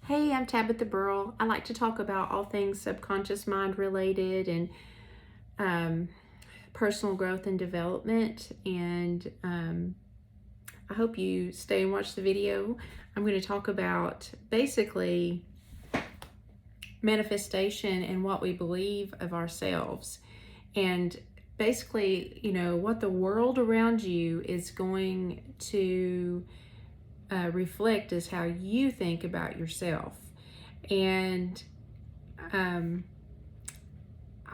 Hey, I'm Tabitha Burrell. I like to talk about all things subconscious mind related and um, personal growth and development. And I hope you stay and watch the video. I'm going to talk about basically manifestation and what we believe of ourselves. And basically, what the world around you is going to reflect is how you think about yourself. And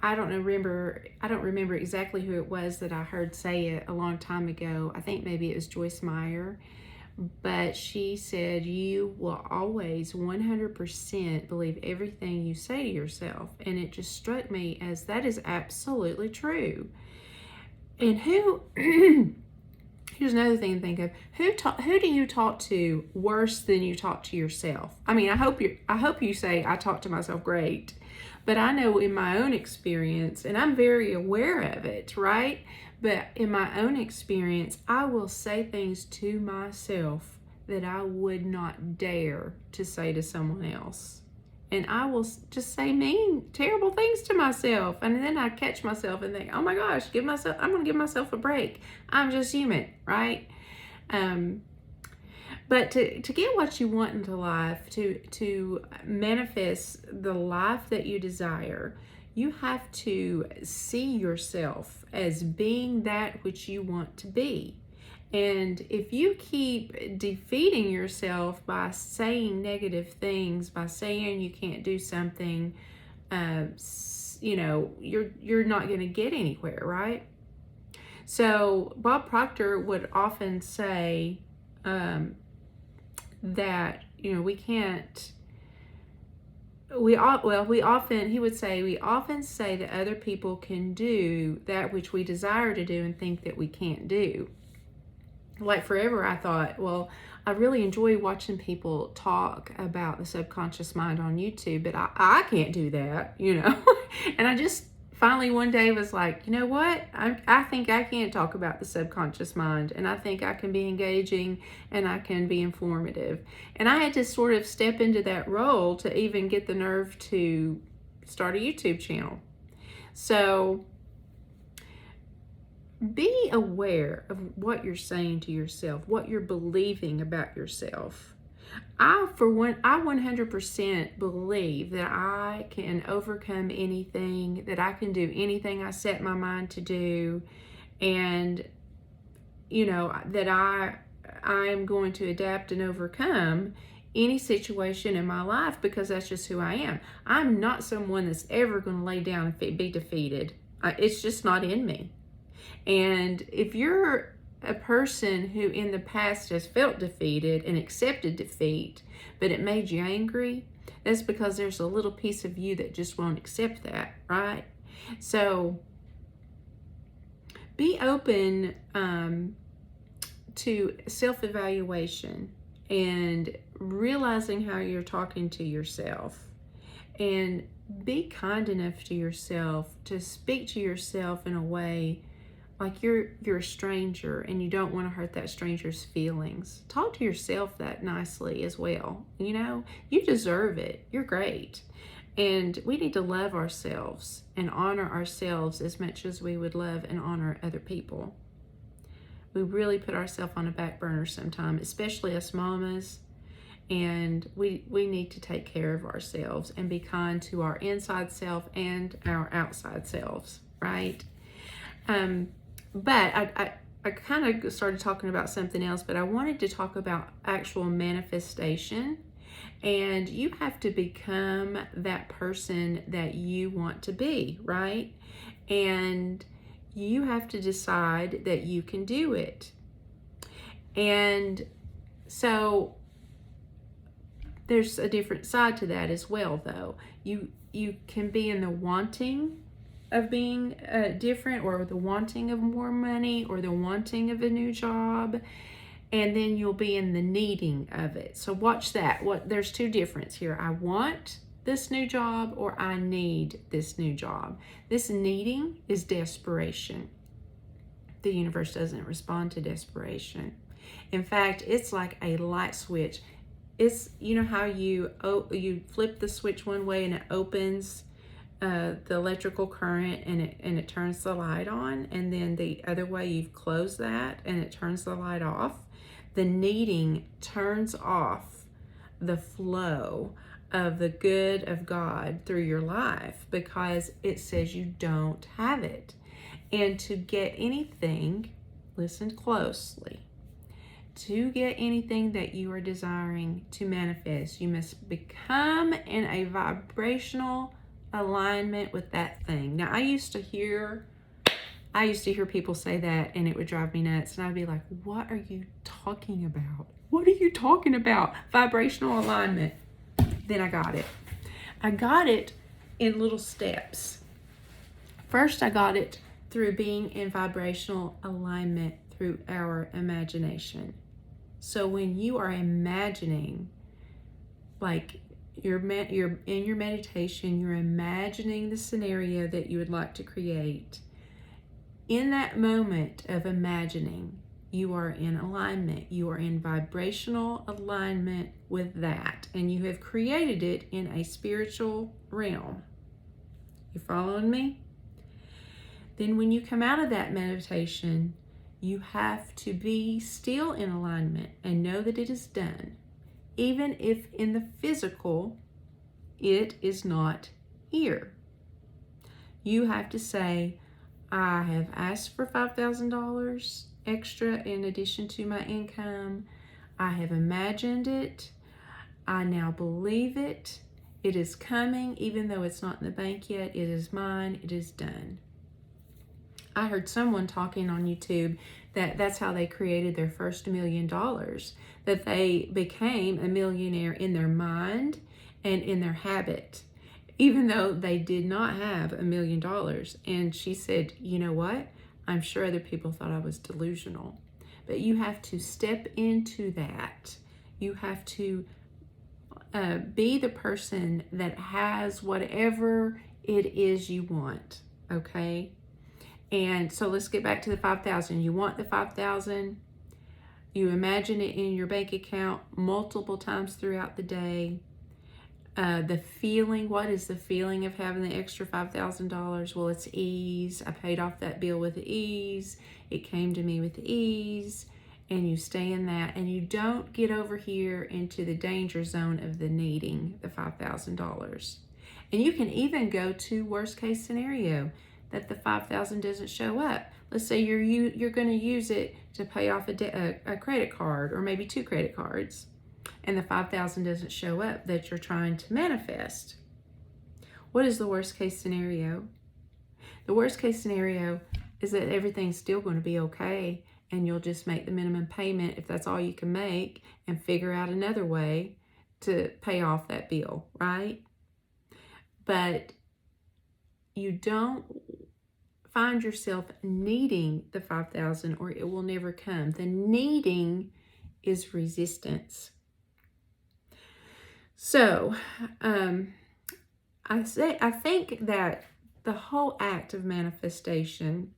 I don't remember exactly who it was that I heard say it a long time ago. I think maybe it was Joyce Meyer, but she said you will always 100% believe everything you say to yourself, and it just struck me as that is absolutely true. And who here's another thing to think of. Who do you talk to worse than you talk to yourself? I mean, I hope you say I talk to myself great. But I know in my own experience, and I'm very aware of it, right? But in my own experience, I will say things to myself that I would not dare to say to someone else. And I will just say mean, terrible things to myself. And then I catch myself and think, oh my gosh, I'm going to give myself a break. I'm just human, right? But to get what you want into life, to manifest the life that you desire, you have to see yourself as being that which you want to be. And if you keep defeating yourself by saying negative things, by saying you can't do something, you're not going to get anywhere, right? So Bob Proctor would often say, that we can't we all well we often he would say we often say that other people can do that which we desire to do and think that we can't do. Like forever I thought, well, I really enjoy watching people talk about the subconscious mind on YouTube, but I can't do that. And I just finally one day was like, you know what? I think I can talk about the subconscious mind, and I think I can be engaging and I can be informative. And I had to sort of step into that role to even get the nerve to start a YouTube channel. So be aware of what you're saying to yourself, what you're believing about yourself. I 100% believe that I can overcome anything, that I can do anything I set my mind to do, and that I am going to adapt and overcome any situation in my life, because that's just who I am. I'm not someone that's ever going to lay down and be defeated. It's just not in me. And if you're a person who in the past has felt defeated and accepted defeat, but it made you angry, that's because there's a little piece of you that just won't accept that, right? So be open to self-evaluation and realizing how you're talking to yourself, and be kind enough to yourself to speak to yourself in a way like you're a stranger and you don't want to hurt that stranger's feelings. Talk to yourself that nicely as well. You deserve it. You're great. And we need to love ourselves and honor ourselves as much as we would love and honor other people. We really put ourselves on a back burner sometimes, especially us mamas. And we need to take care of ourselves and be kind to our inside self and our outside selves, right? But I kind of started talking about something else, but I wanted to talk about actual manifestation. And you have to become that person that you want to be, right? And you have to decide that you can do it. And so there's a different side to that as well, though. You can be in the wanting of being different, or the wanting of more money, or the wanting of a new job, and then you'll be in the needing of it. So watch that. There's two differences here. I want this new job, or I need this new job. This needing is desperation. The universe doesn't respond to desperation. In fact, it's like a light switch. It's, you know how you flip the switch one way and it opens the electrical current and it turns the light on, and then the other way you've closed that and it turns the light off. The kneading turns off the flow of the good of God through your life because it says you don't have it. And to get anything, listen closely, to get anything that you are desiring to manifest, you must become in a vibrational alignment with that thing. Now, I used to hear people say that and it would drive me nuts, and I'd be like, what are you talking about? What are you talking about? Vibrational alignment. Then I got it. I got it in little steps. First, I got it through being in vibrational alignment through our imagination. So when you are imagining, like you're in your meditation, you're imagining the scenario that you would like to create. In that moment of imagining, you are in alignment. You are in vibrational alignment with that, and you have created it in a spiritual realm. You following me? Then when you come out of that meditation, you have to be still in alignment and know that it is done, even if in the physical it is not here. You have to say, I have asked for $5,000 extra in addition to my income. I have imagined it. I now believe it. It is coming, even though it's not in the bank yet. It is mine. It is done. I heard someone talking on YouTube that's how they created their first $1 million, that they became a millionaire in their mind and in their habit, even though they did not have $1 million. And she said, you know what? I'm sure other people thought I was delusional, but you have to step into that. You have to be the person that has whatever it is you want, okay? And so let's get back to the 5,000. You want the 5,000. You imagine it in your bank account multiple times throughout the day. The feeling, what is the feeling of having the extra $5,000? Well, it's ease. I paid off that bill with ease. It came to me with ease. And you stay in that, and you don't get over here into the danger zone of the needing the $5,000. And you can even go to worst case scenario, that the $5,000 doesn't show up. Let's say you're going to use it to pay off a credit card, or maybe 2 credit cards, and the $5,000 doesn't show up that you're trying to manifest. What is the worst case scenario? The worst case scenario is that everything's still going to be okay, and you'll just make the minimum payment if that's all you can make, and figure out another way to pay off that bill, right? But you don't find yourself needing the 5,000, or it will never come. The needing is resistance. So I think that the whole act of manifestation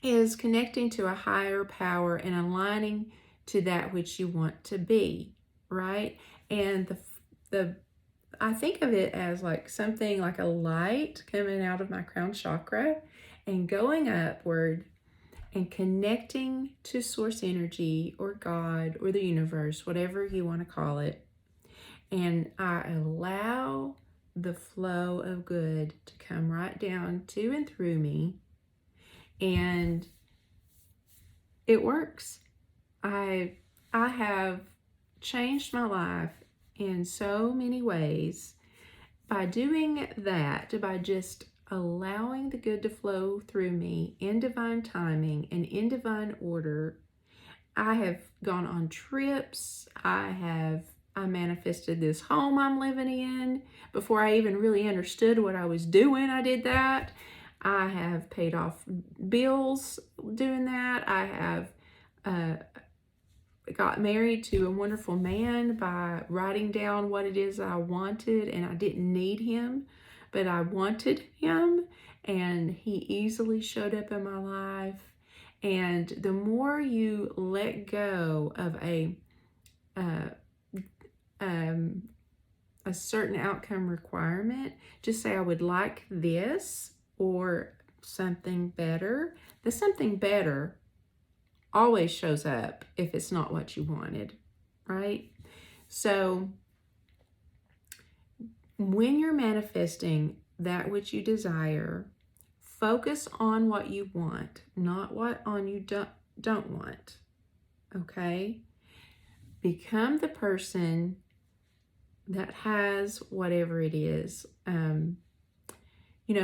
is connecting to a higher power and aligning to that which you want to be, right? And I think of it as like something like a light coming out of my crown chakra and going upward and connecting to source energy or God or the universe, whatever you want to call it. And I allow the flow of good to come right down to and through me. And it works. I have changed my life in so many ways by doing that, by just allowing the good to flow through me in divine timing and in divine order. I have gone on trips. I manifested this home I'm living in. Before I even really understood what I was doing, I did that. I have paid off bills doing that. I have got married to a wonderful man by writing down what it is I wanted, and I didn't need him, but I wanted him, and he easily showed up in my life. And the more you let go of a certain outcome requirement. Just say, I would like this or something better. The something better always shows up if it's not what you wanted, right? So when you're manifesting that which you desire, focus on what you want, not what on you don't want, okay? Become the person that has whatever it is.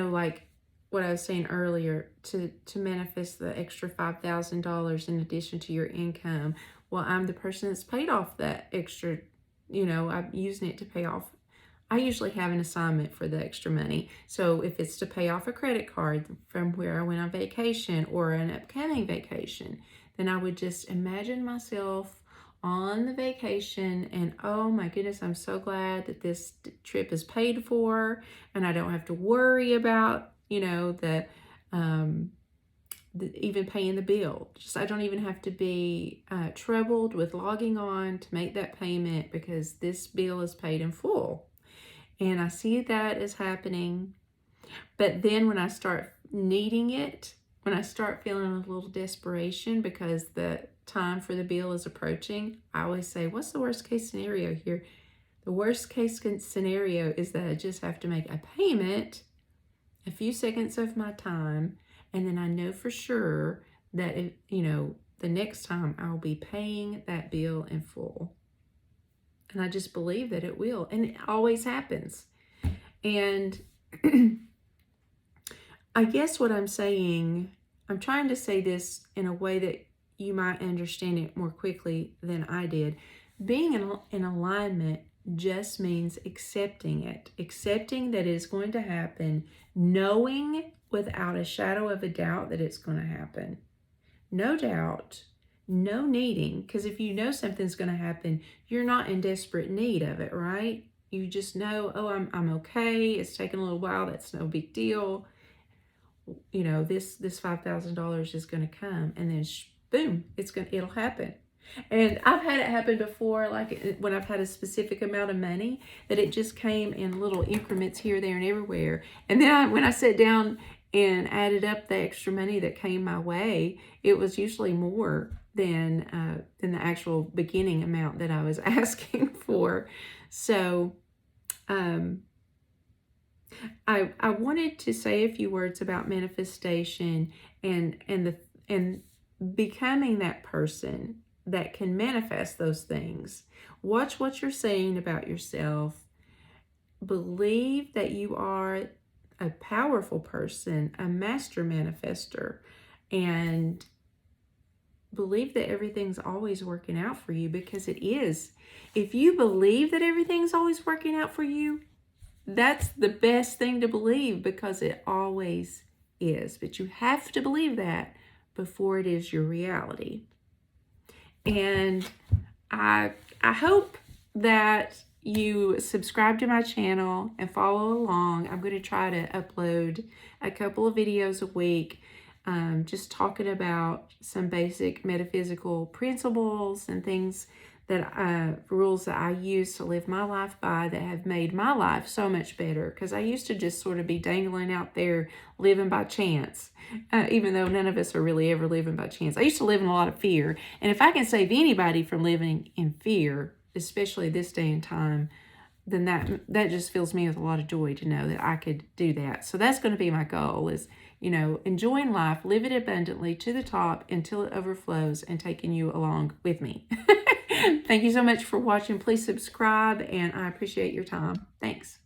Like what I was saying earlier, to manifest the extra $5,000 in addition to your income. Well, I'm the person that's paid off that extra, I'm using it to pay off. I usually have an assignment for the extra money. So if it's to pay off a credit card from where I went on vacation or an upcoming vacation, then I would just imagine myself on the vacation and, oh my goodness, I'm so glad that this trip is paid for and I don't have to worry about, even paying the bill. I don't even have to be troubled with logging on to make that payment because this bill is paid in full. And I see that as happening. But then when I start needing it, when I start feeling a little desperation because the time for the bill is approaching, I always say, what's the worst case scenario here? The worst case scenario is that I just have to make a payment, a few seconds of my time, and then I know for sure that, the next time I'll be paying that bill in full. And I just believe that it will. And it always happens. And I guess what I'm saying, I'm trying to say this in a way that you might understand it more quickly than I did. Being in alignment just means accepting it. Accepting that it's going to happen. Knowing without a shadow of a doubt that it's going to happen. No doubt. No needing, because if you know something's going to happen, you're not in desperate need of it, right? You just know, oh, I'm okay. It's taking a little while. That's no big deal. This $5,000 is going to come, and then boom, it'll happen. And I've had it happen before, like when I've had a specific amount of money, that it just came in little increments here, there, and everywhere. And then when I sat down and added up the extra money that came my way, it was usually more than the actual beginning amount that I was asking for. So I wanted to say a few words about manifestation and becoming that person that can manifest those things. Watch what you're saying about yourself. Believe that you are a powerful person, a master manifester, and believe that everything's always working out for you, because it is. If you believe that everything's always working out for you, that's the best thing to believe, because it always is. But you have to believe that before it is your reality. And I hope that you subscribe to my channel and follow along. I'm going to try to upload a couple of videos a week, just talking about some basic metaphysical principles and things that rules that I use to live my life by, that have made my life so much better. Because I used to just sort of be dangling out there living by chance, even though none of us are really ever living by chance. I used to live in a lot of fear. And if I can save anybody from living in fear, especially this day and time, then that just fills me with a lot of joy to know that I could do that. So that's going to be my goal, is, enjoying life, live it abundantly to the top until it overflows, and taking you along with me. Thank you so much for watching. Please subscribe, and I appreciate your time. Thanks.